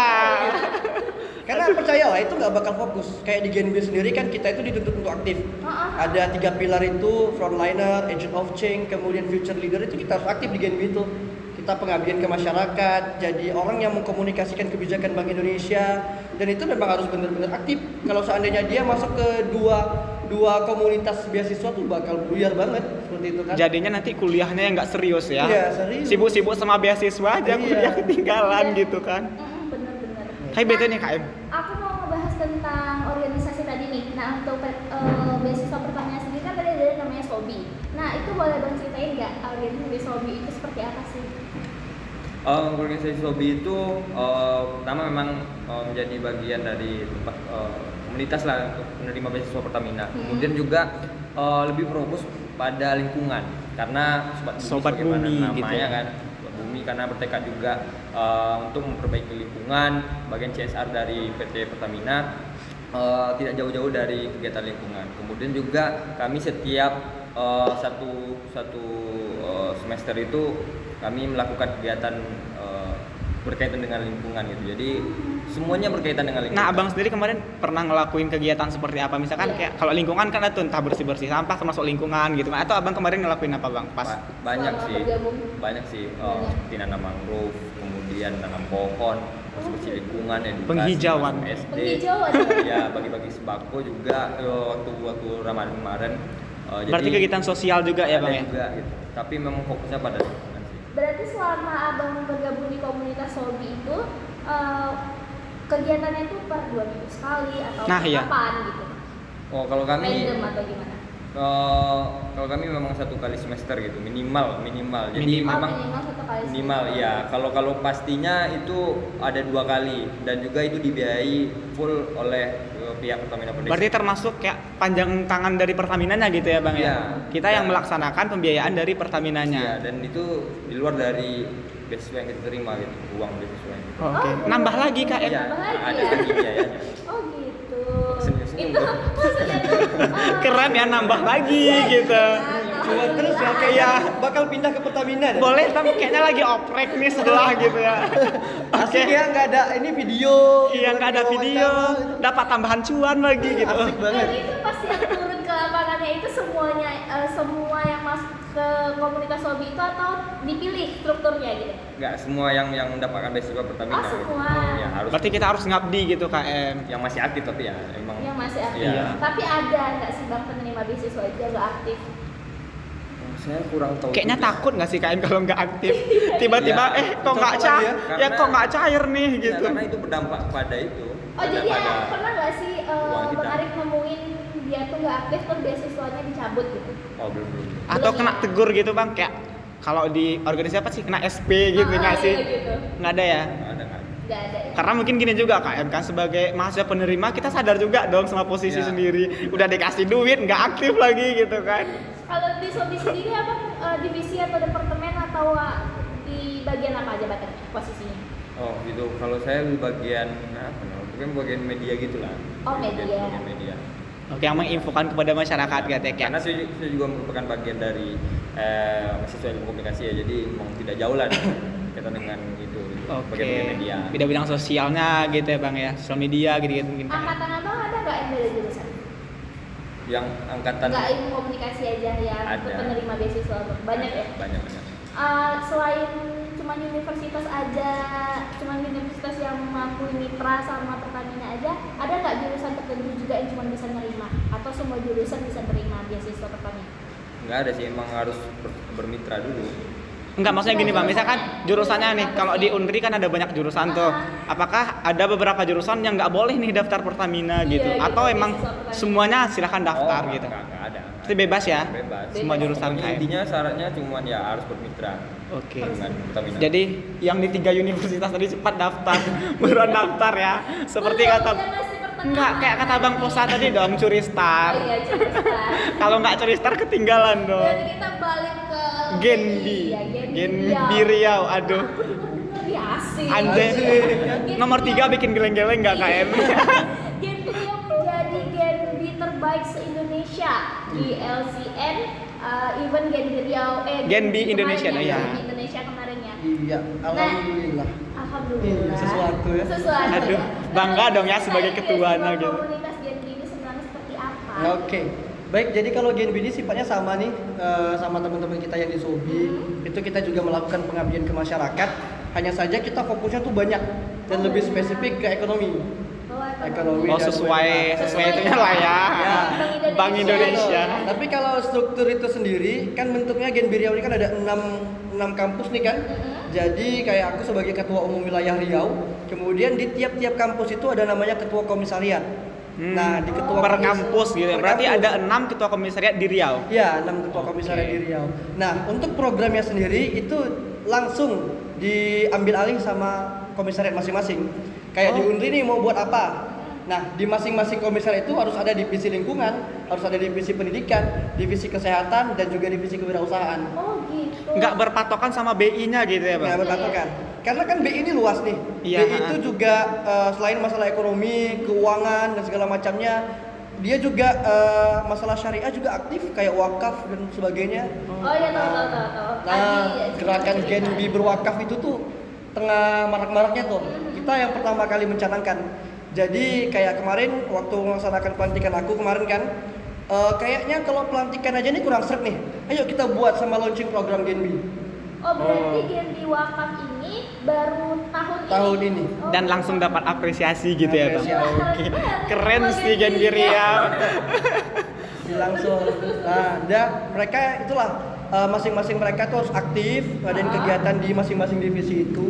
Karena percayalah itu nggak bakal fokus. Kayak di Gen B sendiri kan kita itu dituntut untuk aktif. Ada 3 pilar itu, frontliner, agent of change, kemudian future leader, itu kita harus aktif di Gen B itu. Kita pengabdian ke masyarakat, jadi orang yang mengkomunikasikan kebijakan Bank Indonesia, dan itu memang harus benar-benar aktif. Kalau seandainya dia masuk ke dua komunitas beasiswa tuh bakal buyar banget seperti itu kan. Jadinya nanti kuliahnya yang nggak serius ya. Iya, serius. Sibuk-sibuk sama beasiswa aja, Iya. kuliah ketinggalan gitu kan. Bener-bener. Hai bete nih KM. Aku mau ngebahas tentang organisasi tadi nih. Nah untuk beasiswa Pertamina sendiri kan tadi ada namanya SOBI. Nah itu boleh Bang ceritain nggak organisasi SOBI itu seperti apa sih? Organisasi SOBI itu pertama memang menjadi bagian dari tempat komunitas lah untuk menerima beasiswa Pertamina. Kemudian juga lebih fokus pada lingkungan. karena Sobat sebagaimana Bumi namanya gitu ya. kan, Sobat Bumi, karena bertekad juga untuk memperbaiki lingkungan. Bagian CSR dari PT Pertamina tidak jauh-jauh dari kegiatan lingkungan. Kemudian juga kami setiap satu semester itu kami melakukan kegiatan berkaitan dengan lingkungan gitu. Jadi semuanya berkaitan dengan lingkungan. Nah, abang sendiri kemarin pernah ngelakuin kegiatan seperti apa? Misalkan kayak kalau lingkungan kan ada tuh entah bersih-bersih sampah termasuk lingkungan gitu. Atau abang kemarin ngelakuin apa bang? Pas Banyak Selama sih, bergabung. banyak sih. Banyak. Seperti nanam mangrove, kemudian tanam pohon, bersih lingkungan, edukasi, Penghijauan. masuk SD. Penghijauan. Ya, bagi-bagi sembako juga waktu Ramadan kemarin. berarti kegiatan sosial juga ya bang ya? Juga gitu. Tapi memang fokusnya pada lingkungan sih. Berarti selama abang bergabung di komunitas Sobi itu kegiatannya itu per 2 minggu sekali atau Nah, iya. kapan gitu? Oh, kalau kami Random atau gimana? kalau kami memang 1 kali semester gitu, minimal. Jadi Minimal. memang Minimal 1 kali minimal semester. ya. Kalau pastinya itu ada 2 kali dan juga itu dibiayai full oleh pihak Pertamina Foundation. Berarti termasuk kayak panjang tangan dari Pertaminanya gitu ya bang ya? Iya. Kita yang melaksanakan pembiayaan dari Pertaminanya. Ya, dan itu di luar dari beasiswa yang kita terima gitu, uang beasiswa yang kita. Oke. Oh, Nambah lagi KM. Iya, Nambah lagi ada ya? lagi biayanya. Oh gitu. Senyum-senyum Itu gua. maksudnya tuh Keren ya nambah lagi gitu. Cuma terus ya kayaknya bakal pindah ke Pertamina deh. Boleh tapi kayaknya lagi oprek nih setelah gitu ya. Asik ya, nggak ada ini video. Iya nggak ada video, dapat tambahan cuan lagi gitu. Asik banget. Dan itu pas yang turun ke lapangannya itu semuanya semua yang masuk ke komunitas Sobi itu atau dipilih strukturnya gitu? Enggak semua yang mendapatkan beasiswa Pertamina. Oh, semua. Ya harus Berarti kita harus ngabdi gitu KM. yang masih aktif tapi ya emang Yang masih aktif. Iya. Tapi ada nggak sih bang penerima beasiswa aja nggak aktif? saya kurang tahu. Kayaknya juga. takut nggak sih KM kalau nggak aktif? Tiba-tiba Iya. kok nggak Cocok cair? lagi ya. Ya Karena- kok nggak cair nih Ya, gitu. karena itu berdampak pada itu. Oh jadi pada pernah nggak sih uang kita. Bang Arif nemuin dia tuh nggak aktif terus beasiswanya dicabut gitu? Oh belum. Atau Belum kena ya? tegur gitu bang kayak kalau di organisasi apa sih kena SP gitu nggak sih? Iya gitu. Nggak ada ya? Nggak ada kan? Nggak ada. Ya? Karena mungkin gini juga KM kan sebagai mahasiswa penerima kita sadar juga dong sama posisi Iya. sendiri. Udah dikasih duit nggak aktif lagi gitu kan? Kalau di Sobi sendiri apa divisi atau departemen atau di bagian apa aja Bater posisinya? Oh gitu. Kalau saya di bagian apa? Mungkin bagian media gitulah. Oh, media. Bagian media. Oke, yang menginfokan kepada masyarakat gitu ya. Karena saya juga merupakan bagian dari mahasiswa ilmu komunikasi ya. Jadi memang tidak jauh lah kita dengan itu. Oke. Bagian media. Bidang-bidang sosialnya gitu ya bang ya, sosial media gitu mungkin. Angkatan abang ada nggak yang beda jurusan? Yang angkatan Nggak ilmu komunikasi aja yang Ada. untuk penerima beasiswa Bang? Banyak ya? Banyak. Selain cuma universitas aja, cuma universitas yang mampu mitra sama Pertamina aja, ada nggak jurusan tertentu juga yang cuma bisa nerima atau semua jurusan bisa terima beasiswa Pertamina? Nggak ada sih, emang harus bermitra dulu. Enggak, maksudnya gini bang, misalkan jurusannya nih, kalau di Unri kan ada banyak jurusan tuh. Apakah ada beberapa jurusan yang nggak boleh nih daftar Pertamina Iya, gitu? gitu, Atau emang beasiswa Pertamina. semuanya silahkan daftar Oh, gitu? nggak ada. Itu bebas ya? Bebas. Semua Bebas. jurusan Pokoknya KM. intinya syaratnya cuma ya harus bermitra Oke. dengan Pertamina. Jadi yang di 3 universitas tadi cepat daftar, buruan daftar ya. Seperti Belum, kata dia masih pertengahan. enggak kayak kata Bang Posa tadi dong, curi Oh star. iya, cerita. Kalau nggak curi star ketinggalan dong. Dan kita balik ke Genbi. Iya, Genbi Riau, aduh. Ya asik. Anjay. Genbi Nomor 3 Riau. bikin geleng-geleng nggak KM? Genbi Riau menjadi Genbi terbaik se-Indonesia di LCN event Genbi Riau Genbi Indonesia, kemarin ya. Genbi Indonesia kemarin ya. Iya, alhamdulillah. Alhamdulillah. Sesuatu ya. Sesuatu. Aduh, ya. bangga dong ya Nah, sebagai ini ketuanya sebuah gitu. Komunitas Genbi ini sebenarnya seperti apa? Oke. Baik, jadi kalau Genbi ini sifatnya sama nih sama teman-teman kita yang di Sobi. Itu kita juga melakukan pengabdian ke masyarakat. Hanya saja kita fokusnya tuh banyak dan lebih spesifik ke ekonomi. Oh, Ekonomi. Oh, dan sesuai UMKM. itunya lah ya. Ya. Bank Indonesia. Tapi kalau struktur itu sendiri kan bentuknya Genbi Riau ini kan ada 6 kampus nih kan. Jadi kayak aku sebagai ketua umum wilayah Riau, kemudian di tiap-tiap kampus itu ada namanya ketua komisariat. Nah, di ketua per kampus gitu. per Berarti kampus. ada 6 ketua komisariat di Riau. Ya, 6 ketua komisariat Oke. di Riau. Nah, untuk programnya sendiri itu langsung diambil alih sama komisariat masing-masing. Kayak di Unri nih mau buat apa? Nah, di masing-masing komisariat itu harus ada divisi lingkungan, harus ada divisi pendidikan, divisi kesehatan, dan juga divisi kewirausahaan. Oh gitu. Nggak berpatokan sama BI-nya gitu ya, Bang? Nggak berpatokan. Karena kan BI ini luas nih. Iya, BI itu juga selain masalah ekonomi, keuangan, dan segala macamnya, dia juga masalah syariah juga aktif, kayak wakaf dan sebagainya. Oh iya, tahu. Nah, gerakan Gen B berwakaf itu tuh tengah marak-maraknya tuh. Kita yang pertama kali mencanangkan. Jadi kayak kemarin waktu melaksanakan pelantikan aku kemarin kan, kayaknya kalau pelantikan aja nih kurang seret nih. Ayo kita buat sama launching program Gen B. Oh berarti Gen B wakaf ini baru tahun ini. Oh, Dan langsung dapat apresiasi gitu ya, Bang? Apresiasi. Oke. Keren sih Gen B Riau. Langsung. Nah, dan mereka itulah masing-masing mereka tuh harus aktif ngadain kegiatan di masing-masing divisi itu.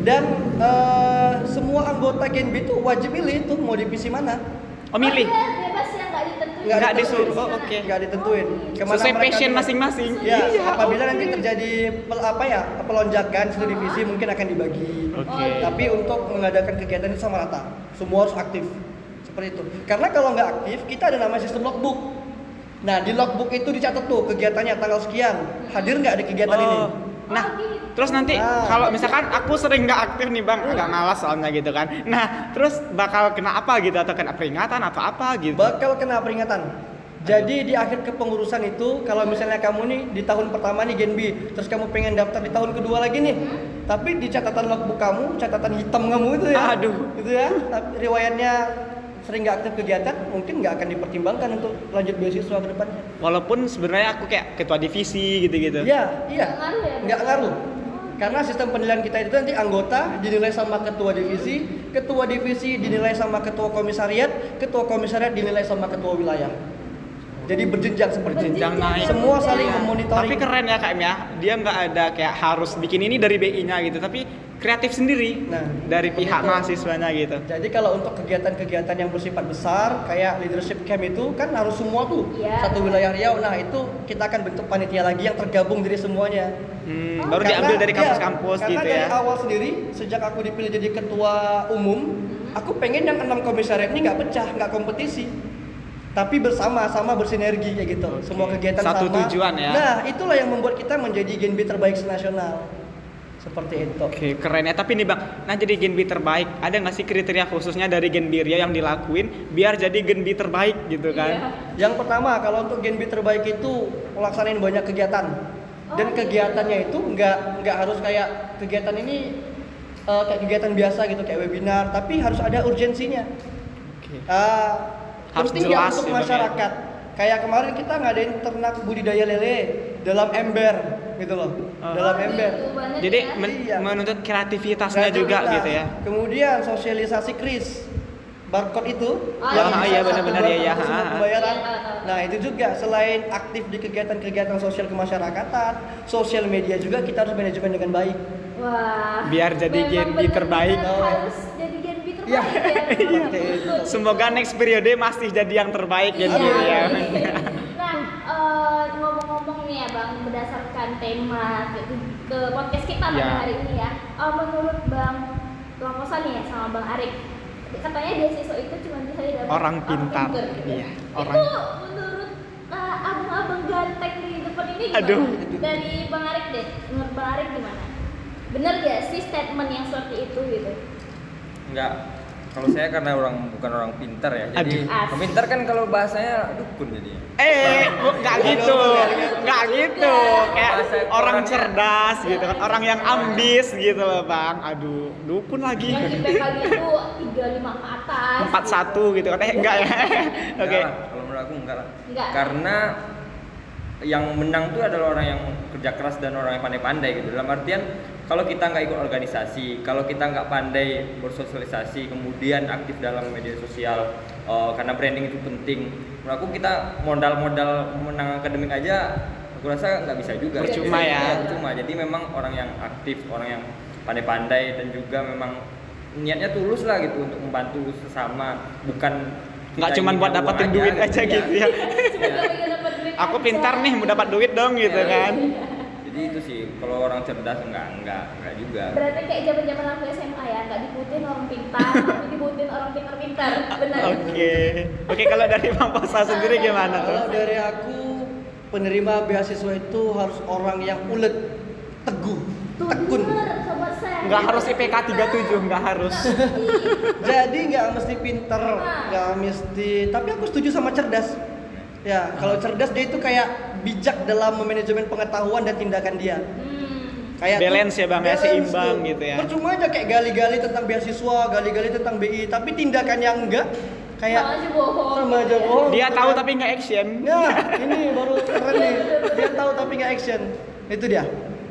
Dan semua anggota Gen B itu wajib milih tuh mau divisi mana. Oh, milih? Iya, bebas ya, nggak ditentuin. Nggak ditentuin. disuruh, oh, oke. Nggak ditentuin. Kemana Sesuai mereka passion milih. masing-masing. Ya, Iya, apabila oke. nanti terjadi pelonjakan satu divisi mungkin akan dibagi. Oke. Tapi untuk mengadakan kegiatan itu sama rata. Semua harus aktif. Seperti itu. Karena kalau nggak aktif, kita ada namanya sistem logbook. Nah, di logbook itu dicatat tuh kegiatannya tanggal sekian. Hadir nggak di kegiatan ini? Nah, Oh, gitu. terus nanti Nah. kalau misalkan aku sering nggak aktif nih, Bang, agak malas soalnya gitu kan. Nah, terus bakal kena apa gitu, atau kena peringatan atau apa gitu? Bakal kena peringatan. Jadi di akhir kepengurusan itu, kalau misalnya kamu nih di tahun pertama nih Gen B, terus kamu pengen daftar di tahun kedua lagi nih, tapi di catatan logbook kamu, catatan hitam kamu itu ya, Aduh. itu ya, tapi riwayatnya sering nggak aktif kegiatan, mungkin nggak akan dipertimbangkan untuk lanjut beasiswa ke depannya. Walaupun sebenarnya aku kayak ketua divisi gitu-gitu. Iya, Nggak ngaruh ya? nggak ngaruh. Karena sistem penilaian kita itu nanti anggota dinilai sama ketua divisi dinilai sama ketua komisariat dinilai sama ketua wilayah. Jadi berjenjang seperti itu. Jenjang naik. Semua saling Iya. memonitoring. Tapi keren ya Kak Em ya. Dia nggak ada kayak harus bikin ini dari BI-nya gitu, tapi kreatif sendiri Nah, dari pihak betul. mahasiswanya gitu. Jadi kalau untuk kegiatan-kegiatan yang bersifat besar kayak leadership camp itu kan harus semua tuh Iya. satu wilayah Riau. Nah itu kita akan bentuk panitia lagi yang tergabung dari semuanya. Baru diambil dari iya, kampus-kampus gitu Karena dari ya. awal sendiri sejak aku dipilih jadi ketua umum, aku pengen yang 6 komisariat ini nggak pecah, nggak kompetisi, tapi bersama-sama bersinergi kayak gitu. Oke. Semua kegiatan Satu sama. tujuan ya. Nah itulah yang membuat kita menjadi Gen B terbaik senasional. Seperti itu. Oke, keren ya. Tapi nih Bang, nah jadi Gen B terbaik, ada nggak sih kriteria khususnya dari Gen B Riau yang dilakuin biar jadi Gen B terbaik gitu Iya. kan? Yang pertama, kalau untuk Gen B terbaik itu melaksanain banyak kegiatan. Dan kegiatannya itu nggak harus kayak kegiatan ini kayak kegiatan biasa gitu kayak webinar, tapi harus ada urgensinya. Oke. Harus Penting ya jelas untuk ya, Bang, ya. masyarakat. Kayak kemarin kita ngadain ternak budidaya lele dalam ember gitu loh, dalam ember. Gitu, banyak Jadi ya. Iya. menuntut kreativitasnya juga Kreativitas. gitu ya. Kemudian sosialisasi kris barcode itu Oh, yang iya, bisa iya, satu benar-benar, buat iya, iya. semua Ha, ha. pembayaran. Iya, tahu. Nah itu juga selain aktif di kegiatan-kegiatan sosial kemasyarakatan, sosial media juga kita harus manajemen dengan baik. Wah. Biar jadi memang Gen B terbaik. benar-benar harus jadi Gen B terbaik Iya. ya. Seperti itu. Semoga next periode masih jadi yang terbaik Gen B Iya. Riau. Nah, ngomong-ngomong nih ya Bang, berdasarkan tema ke podcast kita pada Ya. hari ini ya. Menurut Bang Langkosan nih ya sama Bang Arik, katanya beasiswa itu cuma bisa didapat Orang pintar. gitu. Iya, Itu orang. menurut abang-abang ganteng di depan ini gimana? Aduh. Dari Bang Arik deh, menurut Bang Arik gimana? Bener gak sih statement yang seperti itu gitu? Enggak. Kalau saya karena bukan orang pintar ya. Jadi Aduh. pintar kan kalau bahasanya dukun jadinya. Nggak gitu, nggak gitu. Kayak Bahasa orang orangnya. cerdas gitu kan, orang yang ambis gitu loh Bang. Aduh, dukun lagi. Yang IPK-nya itu 35 ke atas. 41 gitu kan? Enggak ya? Oke. Enggak lah, kalau menurut aku enggak lah. Enggak. Karena yang menang tuh adalah orang yang kerja keras dan orang yang pandai-pandai gitu. Dalam artian kalau kita nggak ikut organisasi, kalau kita nggak pandai bersosialisasi, kemudian aktif dalam media sosial, karena branding itu penting. Menurut aku kita modal menang akademik aja, aku rasa nggak bisa juga. Percuma ya. Iya, percuma. Jadi memang orang yang aktif, orang yang pandai-pandai dan juga memang niatnya tulus lah gitu untuk membantu sesama, bukan Nggak kita cuma ingin buat uang dapetin duit aja gitu ya. Cuma pengen dapat duit Aku aja. pintar nih, mau dapat duit dong gitu Iya. kan. Jadi Jadi itu sih kalau orang cerdas enggak juga. Berarti kayak zaman-zaman aku SMA ya, nggak dibutuhin orang pintar, tapi dibutuhin orang pintar-pintar. Benar. Oke, kalau dari Bang Posa sendiri gimana tuh? Kalau dari aku, penerima beasiswa itu harus orang yang ulet, teguh, Tuh tekun. bener, sobat saya. Nggak harus IPK 37, nggak harus. Jadi nggak mesti pinter, nggak mesti. Tapi aku setuju sama cerdas. Ya, kalau cerdas dia itu kayak bijak dalam memanajemen pengetahuan dan tindakan dia. Kayak Balance ya, Bang, ya, balance seimbang tuh. gitu ya. Percuma aja kayak gali-gali tentang beasiswa, gali-gali tentang BI, tapi tindakannya enggak. Kayak Sama aja bohong. sama aja bohong. Dia gitu tahu kan. tapi nggak action. Nah, ini baru keren nih. Dia tahu tapi nggak action. Itu dia.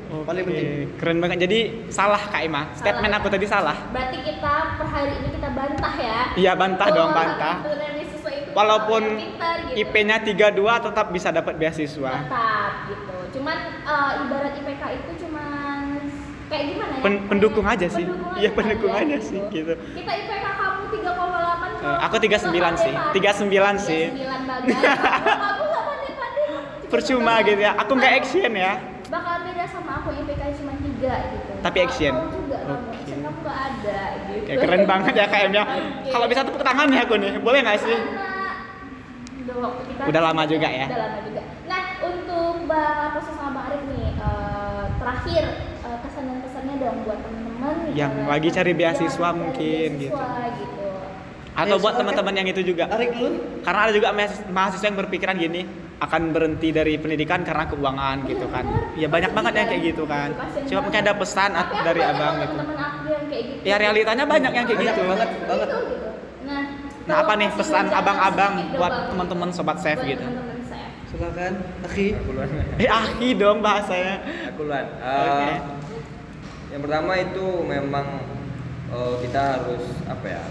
Paling penting. Keren banget. Jadi salah Kak Ima. Statement Salah. aku tadi salah. Berarti kita per hari ini kita bantah ya. Iya, bantah dong, Bahwa bantah. penerima beasiswa itu Walaupun orang yang pintar, gitu. IP-nya 32 tetap bisa dapat beasiswa. Tetap gitu. Cuman ibarat IPK itu cuman kayak gimana ya? Pendukung Kayak aja sih. pendukung Iya, pendukung aja sih, gitu. Kita IPK kamu 3,8. kalau Aku 39 sih. 39 sih. 39 bagai. Kamu nggak pandai-pandai. Percuma gitu ya. Aku nggak action ya. Bakal beda sama aku IPK cuma 3 gitu. Tapi action. Tahu juga kamu. Oke. Action kamu nggak ada gitu. Kayak keren banget ya KM-nya. Oke. Kalau bisa tepuk tangan nih aku nih. Boleh nggak sih? Karena waktu kita Udah lama juga ya? Udah lama juga. Nah, untuk Mbak Posa sama Mbak Arif nih, terakhir kesan dan pesannya dong buat teman-teman Yang lagi cari beasiswa yang cari mungkin, beasiswa, gitu. Atau buat Beasiswa teman-teman yang itu juga. Tarik dulu. Karena ada juga mahasiswa yang berpikiran gini, akan berhenti dari pendidikan karena keuangan gitu kan. Ya banyak banget yang kayak gitu kan. Coba mungkin ada pesan Tapi aku dari banyak abang kok gitu. teman-teman aku yang kayak gitu. Ya realitanya banyak yang kayak Banyak gitu. banget. Gitu. Nah, Nah apa nih kalau pesan masih abang-abang berjalan buat sedikit teman-teman sobat chef buat gitu? teman-teman chef. Silakan, Aki. Aku duluan. Akhi dong bahasanya. Aku duluan. Oke. Yang pertama itu memang kita harus apa ya?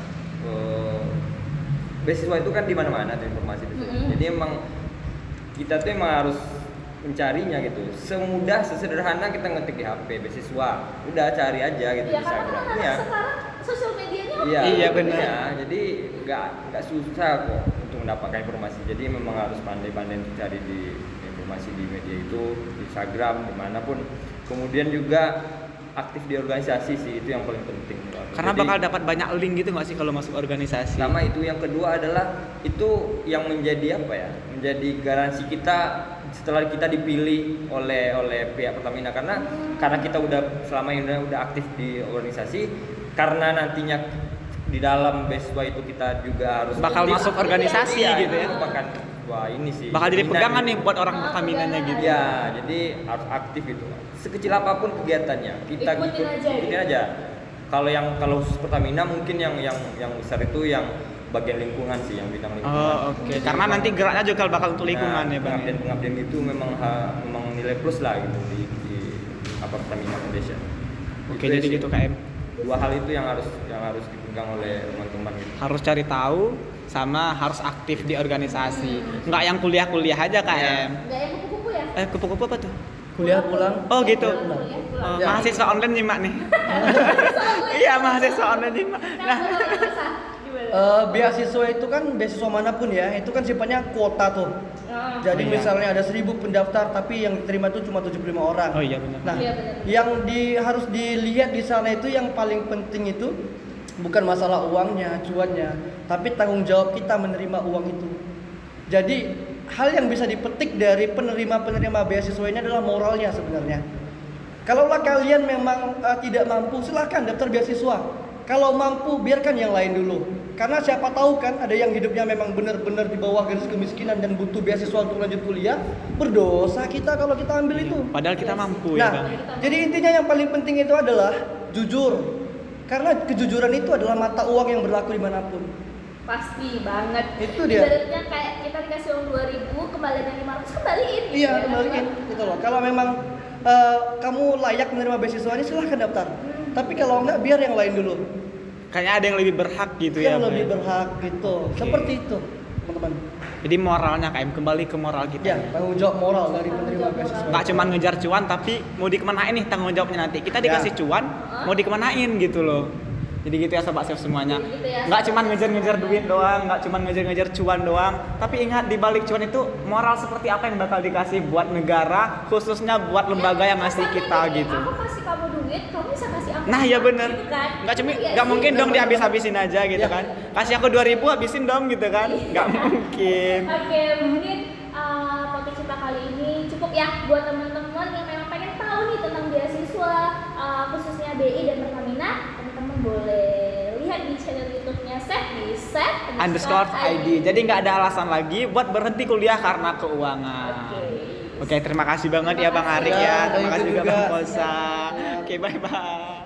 Beasiswa itu kan di mana-mana tuh informasi itu. Jadi emang kita tuh emang harus mencarinya gitu. Semudah, sesederhana kita ngetik di HP beasiswa. Udah cari aja gitu Ya di karena Instagram. kan Iya. sekarang sosial medianya oke. Iya, benar. iya. Jadi nggak susah kok untuk mendapatkan informasi. Jadi memang harus pandai-pandai untuk cari di informasi di media itu, di Instagram, dimanapun. Kemudian juga aktif di organisasi sih, itu yang paling penting. Karena Jadi, bakal dapat banyak link gitu nggak sih kalau masuk organisasi? sama itu. Yang kedua adalah itu yang menjadi apa ya? Menjadi garansi kita setelah kita dipilih oleh pihak Pertamina, karena kita udah selama ini udah aktif di organisasi, karena nantinya di dalam beasiswa itu kita juga harus Bakal aktif. masuk organisasi Iya, gitu ya. itu bahkan wah ini sih Bakal jadi minat pegangan gitu. nih buat orang Pertaminanya gitu. Ya, jadi harus aktif gitu. Sekecil apapun kegiatannya, kita Ikutin aja. Kalau khusus Pertamina mungkin yang besar itu yang bagian lingkungan sih, yang bidang lingkungan. Oh oke. Jadi Karena memang- nanti geraknya juga bakal untuk lingkungan ya bang. Pengabdian itu memang nilai plus lah gitu di Pertamina Foundation. Oke Itu jadi sih. gitu KM. Dua hal itu yang harus dipegang oleh teman-teman gitu. Harus cari tahu sama harus aktif di organisasi. Nggak yang kuliah-kuliah aja KM. Enggak yang kupu-kupu ya? Kupu-kupu apa tuh? Kuliah pulang. Oh gitu. Kuliah pulang. Oh, Ya. mahasiswa online nyimak nih. Iya mahasiswa online nyimak. Nah, Beasiswa itu kan beasiswa manapun ya, itu kan sifatnya kuota tuh. Jadi Oh, iya. misalnya ada 1000 pendaftar tapi yang diterima itu cuma 75 orang. oh iya benar. Nah, Iya, benar. yang harus dilihat di sana itu yang paling penting itu bukan masalah uangnya, cuannya, tapi tanggung jawab kita menerima uang itu. Jadi hal yang bisa dipetik dari penerima beasiswa ini adalah moralnya sebenarnya. Kalaulah kalian memang tidak mampu, silahkan daftar beasiswa. Kalau mampu, biarkan yang lain dulu. Karena siapa tahu kan ada yang hidupnya memang benar-benar di bawah garis kemiskinan dan butuh beasiswa untuk lanjut kuliah. Berdosa kita kalau kita ambil itu. Padahal kita mampu ya Nah, bang. jadi intinya yang paling penting itu adalah jujur. Karena kejujuran itu adalah mata uang yang berlaku dimanapun. Pasti banget. Itu dia. Ibaratnya kayak kita dikasih uang 2000, kembalian 500, kembaliin. Iya, Ya, kembaliin gitu loh. Kalau memang kamu layak menerima beasiswa ini silahkan daftar. Tapi kalau enggak biar yang lain dulu. Kayaknya ada yang lebih berhak gitu ya. Yang Bang. lebih berhak gitu. Oke. Seperti itu, teman-teman. Jadi moralnya KM kembali ke moral kita. Ya, tanggung jawab moral dari penerima beasiswa. Nggak cuma ngejar cuan tapi mau dikemanain nih tanggung jawabnya nanti. Kita dikasih Ya. cuan, mau dikemanain gitu loh. Jadi gitu ya sobat chef semuanya. Jadi gitu ya, Nggak sobat cuman chef ngejar-ngejar semuanya. duit doang, nggak cuman ngejar-ngejar cuan doang, tapi ingat di balik cuan itu moral seperti apa yang bakal dikasih buat negara, khususnya buat lembaga yang ngasih kasarnya kita gini, gitu. Aku kasih kamu duit, kamu bisa kasih aku. Nah ya bener, Gitu kan? nggak cuma Iya nggak sih. mungkin dong dihabis-habisin aja gitu Iya. kan. Kasih aku 2.000 habisin dong gitu kan, nggak mungkin. Oke, mungkin podcast kita kali ini cukup ya buat teman-teman yang memang pengen tahu nih tentang beasiswa khususnya BI dan Pertamina. Teman-teman boleh lihat di channel YouTube-nya Chef di _ID. Jadi nggak ada alasan lagi buat berhenti kuliah karena keuangan. Oke. Oke, terima kasih banget ya Bang Terima Arik kasih. ya. Ya, Terima thank kasih you juga juga. Bang Kosa. Ya. Oke, bye bye.